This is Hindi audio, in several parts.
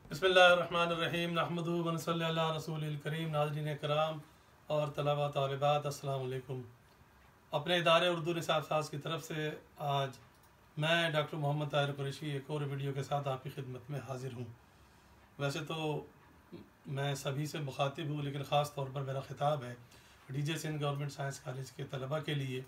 बिस्मिल्लाहिर्रहमानिर्रहीम नहमदुहु व नसल्ली अला रसूलिल करीम। नाज़रीन कराम और तलबा तालिबात, अस्सलाम वालेकुम। अपने इदारे उर्दू निसाब साज की तरफ से आज मैं डॉक्टर मोहम्मद ताहिर कुरैशी एक और वीडियो के साथ आपकी खिदमत में हाजिर हूँ। वैसे तो मैं सभी से मुखातिब हूँ, लेकिन ख़ास तौर पर मेरा ख़िताब है DJ Sindh government science college के तलबा के लिए।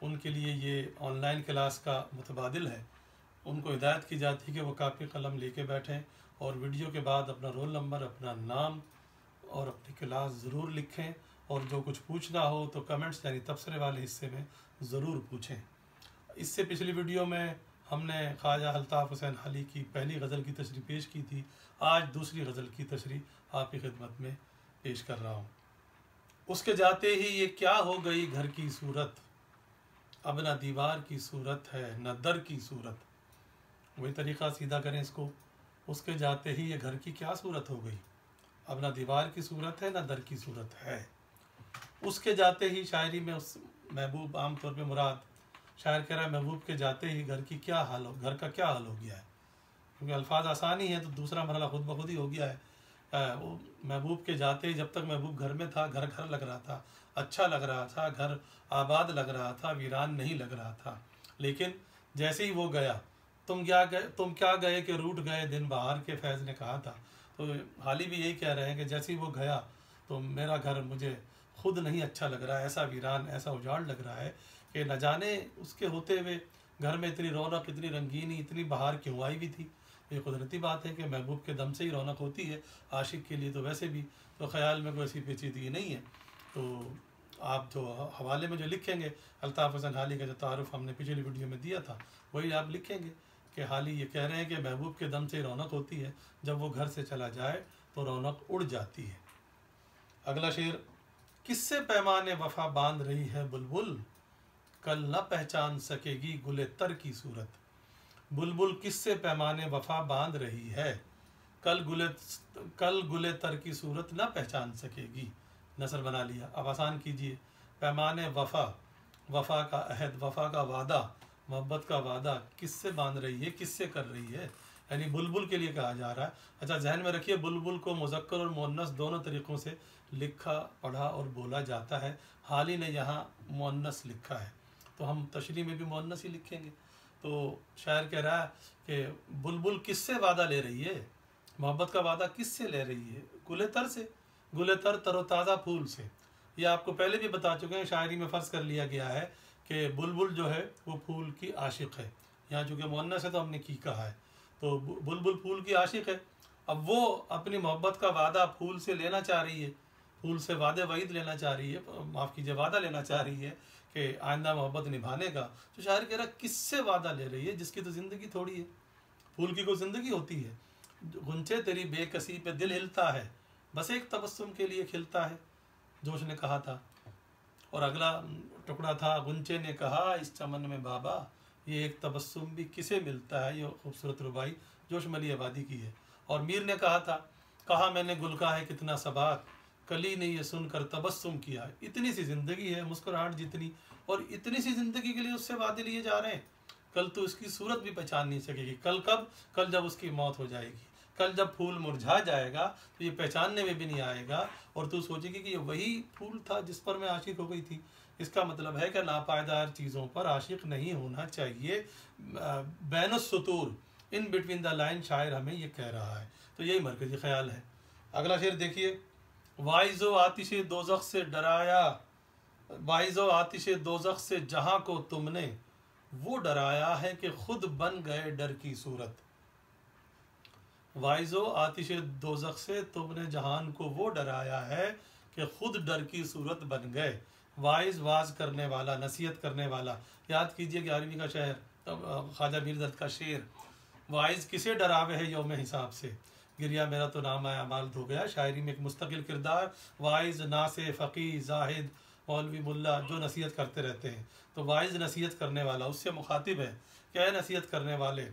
उनके लिए ये ऑनलाइन क्लास का मुतबादिल है। उनको हिदायत की जाती है कि वो कापी कलम लेके बैठें और वीडियो के बाद अपना रोल नंबर, अपना नाम और अपनी क्लास ज़रूर लिखें, और जो कुछ पूछना हो तो कमेंट्स यानी तबसरे वाले हिस्से में ज़रूर पूछें। इससे पिछली वीडियो में हमने ख्वाजा अल्ताफ़ हुसैन हाली की पहली गज़ल की तशरीह पेश की थी। आज दूसरी गज़ल की तशरीह आपकी खिदमत में पेश कर रहा हूँ। उसके जाते ही ये क्या हो गई घर की सूरत, अब न दीवार की सूरत है न दर की सूरत। वही तरीक़ा सीधा करें इसको। उसके जाते ही ये घर की क्या सूरत हो गई, अब ना दीवार की सूरत है ना दर की सूरत है। उसके जाते ही शायरी में उस महबूब, आम तौर पे मुराद शायर कह रहा है महबूब के जाते ही घर की क्या हाल हो, घर का क्या हाल हो गया है। क्योंकि अल्फाज आसानी है तो दूसरा मरहला खुद ब खुद ही हो गया है। वो महबूब के जाते ही, जब तक महबूब घर में था घर घर लग रहा था, अच्छा लग रहा था, घर आबाद लग रहा था, वीरान नहीं लग रहा था। लेकिन जैसे ही वो गया, तुम क्या गए कि रूठ गए दिन बहार के, फैज़ ने कहा था। तो हाली भी यही कह रहे हैं कि जैसे ही वो गया तो मेरा घर मुझे खुद नहीं अच्छा लग रहा है, ऐसा वीरान, ऐसा उजाड़ लग रहा है कि न जाने उसके होते हुए घर में इतनी रौनक, इतनी रंगीनी, इतनी बहार क्यों आई भी थी। ये कुदरती बात है कि महबूब के दम से ही रौनक होती है। आशिक के लिए तो वैसे भी तो ख़याल में कोई ऐसी पेचीदगी नहीं है। तो आप जो हवाले में जो लिखेंगे, अल्ताफ़ हुसैन हाली का जो तारुफ़ हमने पिछली वीडियो में दिया था, वही आप लिखेंगे कि हाली ये कह रहे हैं कि महबूब के दम से रौनक होती है, जब वो घर से चला जाए तो रौनक उड़ जाती है। अगला शेर, किससे पैमाने वफ़ा बांध रही है बुलबुल, कल न पहचान सकेगी गुले तर की सूरत। बुलबुल किससे पैमाने वफ़ा बांध रही है, कल गुले तर की सूरत न पहचान सकेगी। नसर बना लिया। अब आसान कीजिए। पैमाने वफ़ा, वफ़ा का अहद, वफ़ा का वादा, मोहब्बत का वादा किससे बांध रही है, किससे कर रही है, यानी बुलबुल के लिए कहा जा रहा है। अच्छा, जहन में रखिए, बुलबुल को मुज़क्कर और मुअन्नस दोनों तरीक़ों से लिखा, पढ़ा और बोला जाता है। हाली ने यहाँ मुअन्नस लिखा है तो हम तशरीह में भी मुअन्नस ही लिखेंगे। तो शायर कह रहा है कि बुलबुल किससे वादा ले रही है, मोहब्बत का वादा किससे ले रही है, गुलेतर से, गुलेतर तरोताज़ा फूल से। ये आपको पहले भी बता चुके हैं, शायरी में फ़र्ज़ कर लिया गया है कि बुलबुल जो है वो फूल की आशिक है। यहाँ चूँकि मुअन्नस है तो हमने की कहा है, तो बुलबुल फूल की आशिक है। अब वो अपनी मोहब्बत का वादा फूल से लेना चाह रही है, फूल से वादे वईद लेना चाह रही है, माफ़ कीजिए वादा लेना चाह रही है कि आइंदा मोहब्बत निभाने का। तो शायर कह रहा है किससे वादा ले रही है, जिसकी तो ज़िंदगी थोड़ी है। फूल की कोई ज़िंदगी होती है। गुंचे तेरी बेकसी पे दिल हिलता है, बस एक तबस्सुम के लिए खिलता है, जोश ने कहा था। और अगला टुकड़ा था, गुंचे ने कहा इस चमन में बाबा, ये एक तबस्सुम भी किसे मिलता है। ये खूबसूरत रुबाई जोश मली आबादी की है। और मीर ने कहा था, कहा मैंने गुल का है कितना सबाक, कली ने ये सुनकर तबस्सुम किया। इतनी सी ज़िंदगी है, मुस्कुराहट जितनी, और इतनी सी ज़िंदगी के लिए उससे वादे लिए जा रहे हैं। कल तो उसकी सूरत भी पहचान नहीं सकेगी। कल कब? कल जब उसकी मौत हो जाएगी, कल जब फूल मुरझा जाएगा तो ये पहचानने में भी नहीं आएगा, और तू सोचेगी कि ये वही फूल था जिस पर मैं आशिक हो गई थी। इसका मतलब है कि नापायदार चीज़ों पर आशिक नहीं होना चाहिए। बैनुस सुतूर, इन बिटवीन द लाइन, शायर हमें ये कह रहा है। तो यही मरकज़ी ख्याल है। अगला शेर देखिए, वाइज़ो आतिशे दोज़ख से डराया, वाइज़ो आतिशे दोज़ख से जहाँ को तुमने वो डराया है कि खुद बन गए डर की सूरत। वाइज़ो आतिश दोज़ख से तुमने जहान को वो डराया है कि खुद डर की सूरत बन गए। वाइज़ वाज करने वाला, नसीहत करने वाला। याद कीजिए 11वीं का शेर, ख्वाजा मीर दर्द का शेर, वाइज़ किसे डरावे है यौम हिसाब से, गिरिया मेरा तो नाम आया माल धो गया। शायरी में एक मुस्तकिल किरदार वाइज़, नासे, फ़क़ी, जाहिद, मौलवी, मुल्ला जो नसीहत करते रहते हैं। तो वाइज़ नसीहत करने वाला उससे मुखातिब है, क्या है नसीहत करने वाले,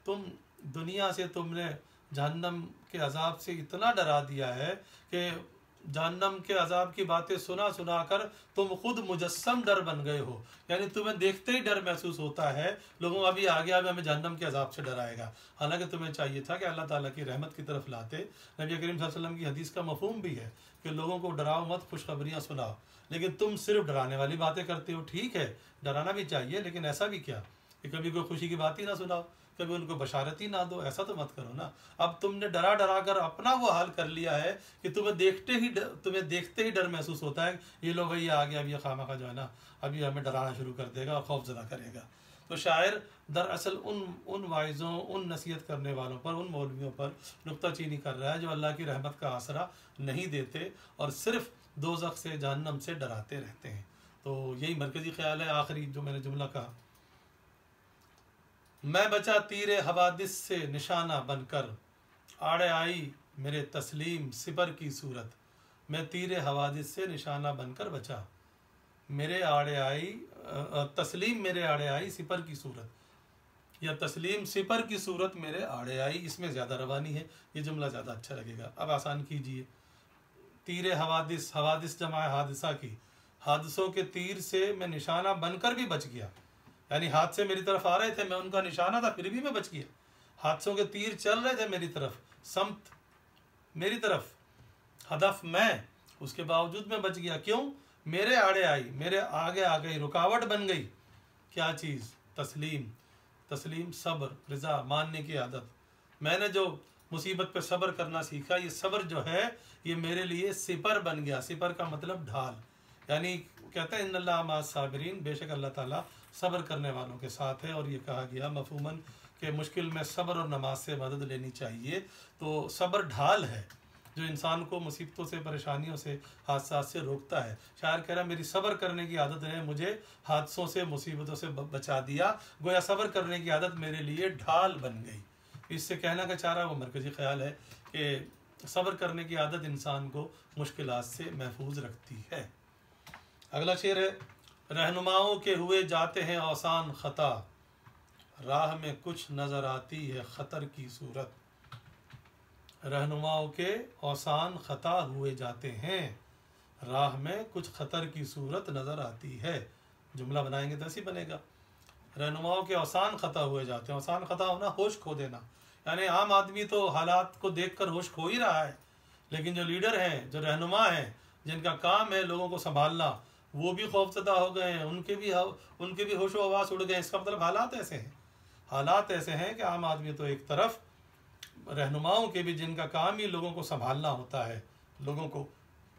तुम दुनिया से, तुमने जहन्नम के अजाब से इतना डरा दिया है कि जहन्नम के अजाब की बातें सुना सुना कर तुम खुद मुजस्सम डर बन गए हो, यानी तुम्हें देखते ही डर महसूस होता है लोगों अभी आगे अभी हमें जहन्नम के अजाब से डराएगा। हालांकि तुम्हें चाहिए था कि अल्लाह ताला की रहमत की तरफ लाते। नबी करीम सल्लल्लाहु अलैहि वसल्लम की हदीस का मफहूम भी है कि लोगों को डराओ मत, खुशखबरियाँ सुनाओ, लेकिन तुम सिर्फ डराने वाली बातें करते हो। ठीक है, डराना भी चाहिए, लेकिन ऐसा भी क्या कि कभी कोई खुशी की बात ही ना सुनाओ, कभी उनको बशारत ही ना दो, ऐसा तो मत करो ना। अब तुमने डरा डरा कर अपना वो हाल कर लिया है कि तुम्हें देखते ही डर महसूस होता है, ये लोग ये आ गया, अब ये खामा का जो है ना अभी हमें डराना शुरू कर देगा और खौफजदा करेगा। तो शायर दरअसल उन वाइज़ों, उन नसीहत करने वालों पर, उन मौलवियों पर नुक्ताचीनी कर रहा है जो अल्लाह की रहमत का आसरा नहीं देते और सिर्फ दोज़ख से, जहन्नम से डराते रहते हैं। तो यही मरकज़ी ख्याल है। आखिरी जो मैंने जुमला कहा, मैं बचा तीरे हवादिस से निशाना बनकर, आड़े आई मेरे तस्लीम सिपर की सूरत। मैं तीरे हवादिस से निशाना बनकर बचा, मेरे आड़े आई तस्लीम मेरे आड़े आई सिपर की सूरत, या तस्लीम सिपर की सूरत मेरे आड़े आई, इसमें ज़्यादा रवानी है, ये जुमला ज़्यादा अच्छा लगेगा। अब आसान कीजिए, तीरे हवादिस, हवादिस जमा है हादसा की, हादसों के तीर से मैं निशाना बनकर भी बच गया, यानी हादसे मेरी तरफ आ रहे थे, मैं उनका निशाना था फिर भी मैं बच गया। हादसों के तीर चल रहे थे मेरी तरफ, समत मेरी तरफ, हदफ मैं, उसके बावजूद मैं बच गया। क्यों? मेरे आड़े आई, मेरे आगे आ गई, रुकावट बन गई। क्या चीज़? तस्लीम। तस्लीम सब्र, रिज़ा, मानने की आदत। मैंने जो मुसीबत पे सब्र करना सीखा, ये सब्र जो है ये मेरे लिए सिपर बन गया। सिपर का मतलब ढाल, यानी कहते हैं इन्नल्लाह मअ साबिरीन, बेशक अल्लाह ताला सब्र करने वालों के साथ है। और ये कहा गया मफहूमन कि मुश्किल में सब्र और नमाज से मदद लेनी चाहिए। तो सब्र ढाल है जो इंसान को मुसीबतों से, परेशानियों से, हादसा से रोकता है। शायर कह रहा मेरी सब्र करने की आदत ने मुझे हादसों से, मुसीबतों से बचा दिया, गोया सब्र करने की आदत मेरे लिए ढाल बन गई। इससे कहना का चाह रहा वो मरकज़ी ख्याल है कि सब्र करने की आदत इंसान को मुश्किलात से महफूज रखती है। अगला शेर है, रहनुमाओं के हुए जाते हैं आसान ख़ता, राह में कुछ नज़र आती है ख़तर की सूरत। रहनुमाओं के आसान ख़ता हुए जाते हैं, राह में कुछ ख़तर की सूरत नज़र आती है। जुमला बनाएंगे तो ऐसी बनेगा, रहनुमाओं के आसान ख़ता हुए जाते हैं। आसान ख़ता होना होश खो देना, यानी आम आदमी तो हालात को देखकर होश खो ही रहा है, लेकिन जो लीडर हैं, जो रहनुमा हैं, जिनका काम है लोगों को संभालना, वो भी खौफज़दा हो गए हैं, उनके भी होशो हवास उड़ गए। इसका मतलब हालात ऐसे हैं, हालात ऐसे हैं कि आम आदमी तो एक तरफ, रहनुमाओं के भी जिनका काम ही लोगों को संभालना होता है, लोगों को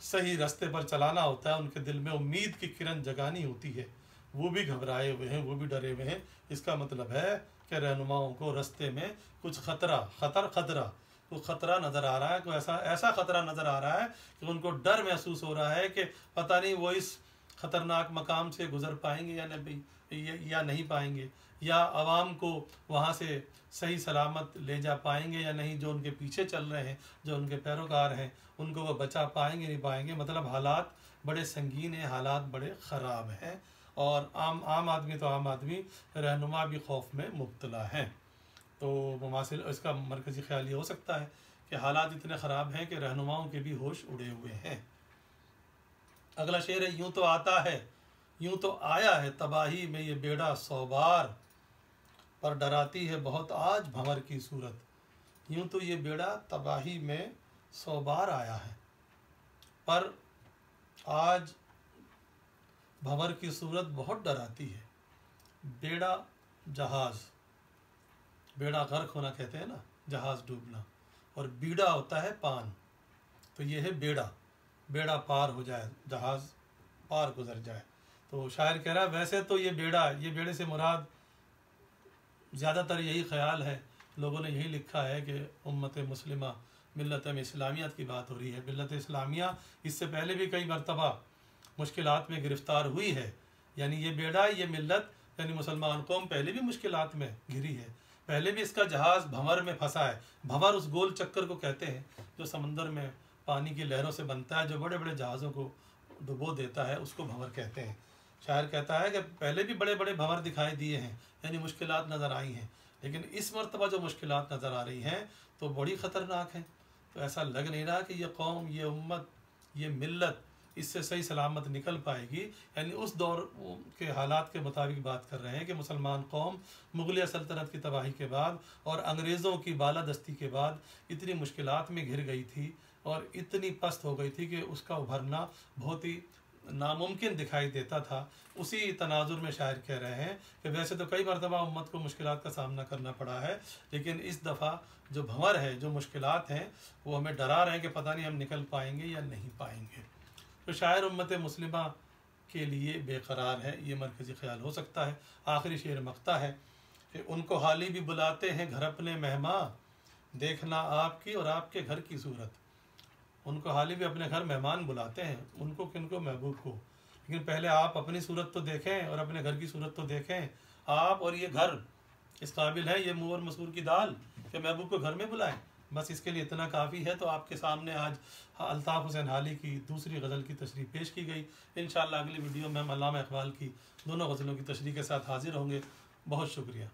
सही रास्ते पर चलाना होता है, उनके दिल में उम्मीद की किरण जगानी होती है, वो भी घबराए हुए हैं, वो भी डरे हुए हैं। इसका मतलब है कि रहनुमाओं को रास्ते में कुछ खतरा वो खतरा नज़र आ रहा है, कोई ऐसा खतरा नज़र आ रहा है कि उनको डर महसूस हो रहा है कि पता नहीं वो इस ख़तरनाक मकाम से गुज़र पाएंगे या नहीं पाएंगे, या आवाम को वहाँ से सही सलामत ले जा पाएंगे या नहीं, जो उनके पीछे चल रहे हैं, जो उनके पैरोकार हैं, उनको वो बचा पाएंगे नहीं पाएंगे। मतलब हालात बड़े संगीन हैं, हालात बड़े ख़राब हैं, और आम आदमी तो आम आदमी, रहनुमा भी खौफ में मुब्तला हैं। तो मुमासिल इसका मरकज़ी ख्याल ये हो सकता है कि हालात इतने ख़राब हैं कि रहनुमाओं के भी होश उड़े हुए हैं। अगला शेर है, यूँ तो आता है, यूँ तो आया है तबाही में ये बेड़ा 100 बार, पर डराती है बहुत आज भंवर की सूरत। यूँ तो ये बेड़ा तबाही में 100 बार आया है, पर आज भंवर की सूरत बहुत डराती है। बेड़ा जहाज़, बेड़ा गर्क होना कहते हैं ना, जहाज़ डूबना, और बीड़ा होता है पान, तो ये है बेड़ा पार हो जाए, जहाज़ पार गुजर जाए। तो शायर कह रहा है वैसे तो ये बेड़े से मुराद ज़्यादातर यही ख्याल है, लोगों ने यही लिखा है कि उम्मत मुस्लिमा, मिल्लत इस्लामियत की बात हो रही है। मिल्लत इस्लामिया इससे पहले भी कई मरतबा मुश्किलात में गिरफ़्तार हुई है, यानी ये बेड़ा, ये मिल्लत यानी मुसलमान कौम पहले भी मुश्किलात में घिरी है, पहले भी इसका जहाज़ भंवर में फंसा है। भंवर उस गोल चक्कर को कहते हैं जो समंदर में पानी की लहरों से बनता है, जो बड़े बड़े जहाज़ों को डुबो देता है, उसको भंवर कहते हैं। शायर कहता है कि पहले भी बड़े बड़े भंवर दिखाई दिए हैं, यानी मुश्किलात नज़र आई हैं, लेकिन इस मरतबा जो मुश्किलात नज़र आ रही हैं तो बड़ी ख़तरनाक हैं। तो ऐसा लग नहीं रहा कि ये कौम, ये उम्मत, ये मिल्लत इससे सही सलामत निकल पाएगी। यानी उस दौर के हालात के मुताबिक बात कर रहे हैं कि मुसलमान कौम मुग़लिया सल्तनत की तबाही के बाद और अंग्रेज़ों की बालादस्ती के बाद इतनी मुश्किलात में घिर गई थी और इतनी पस्त हो गई थी कि उसका उभरना बहुत ही नामुमकिन दिखाई देता था। उसी तनाजुर में शायर कह रहे हैं कि वैसे तो कई मरतबा उम्मत को मुश्किलात का सामना करना पड़ा है, लेकिन इस दफ़ा जो भंवर है, जो मुश्किलात हैं, वो हमें डरा रहे हैं कि पता नहीं हम निकल पाएंगे या नहीं पाएंगे। तो शायर उम्मत मुस्लिमा के लिए बेकरार है, ये मरकज़ी ख्याल हो सकता है। आखिरी शेर मख्ता है कि उनको हाली भी बुलाते हैं घर अपने मेहमान, देखना आपकी और आपके घर की सूरत। उनको हाली भी अपने घर मेहमान बुलाते हैं, उनको किनको, महबूब को, लेकिन पहले आप अपनी सूरत तो देखें और अपने घर की सूरत तो देखें। आप और ये घर इस काबिल है, ये मुँह और मसूर की दाल, कि महबूब को घर में बुलाएं। बस इसके लिए इतना काफ़ी है। तो आपके सामने आज अल्ताफ़ हुसैन हाली की दूसरी गज़ल की तशरीह पेश की गई। इंशाअल्लाह अगली वीडियो में हम अल्लामा इक़बाल की दोनों गज़लों की तशरीह के साथ हाजिर होंगे। बहुत शुक्रिया।